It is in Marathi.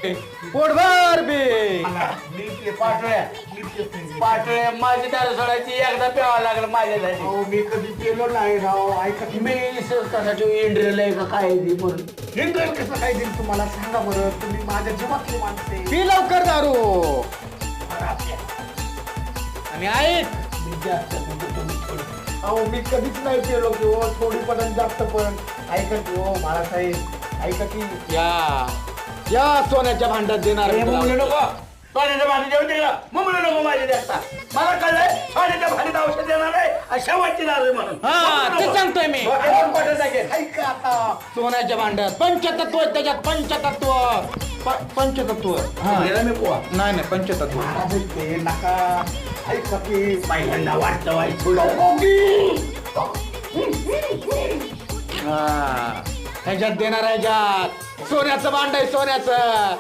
पोटभर बी पाटोळ्या माझी दारू सोडायची एकदा प्यावं लागलं माझ्यासाठी. मी कधी पेलो नाही राव. ऐका मी कशासाठी इंड्रियल आहे का काय ती म्हणून. हिंदुल कसं काय देईल तुम्हाला सांगा बरं. तुम्ही माझ्या जीवातली माणसे. पी लवकर दारू. आणि ऐक मी जास्त म्हणतो तुम्ही थोडं. अहो मी कधीच नाही पेलो की हो. थोडी पण जास्त पण. ऐका की हो बाळासाहेब. ऐका की या सोन्याच्या भांड्यात देणार अरे मुंबई नको. सोन्याच्या भांडी देऊ दे मुंबई नको माझे देखता. मला कळलंय सोन्याच्या भांडीत औषध देणार आहे आणि शेवटची दारू म्हणून. हा ते सांगतोय मी. डोक्यावर पटत टाकेल. ऐका आता. सोन्याच्या भांड्यात पंचतत्व आहे त्याच्यात. पंचतत्व पंचतत्व गेला मी पोहा. नाही पंचतत्व. महाराज ते नका. ऐका की पहिल्यांदा वाटतं वाईट थोडं. ह्याच्यात देणार ह्याच्यात सोन्याचं भांड आहे सोन्याचं.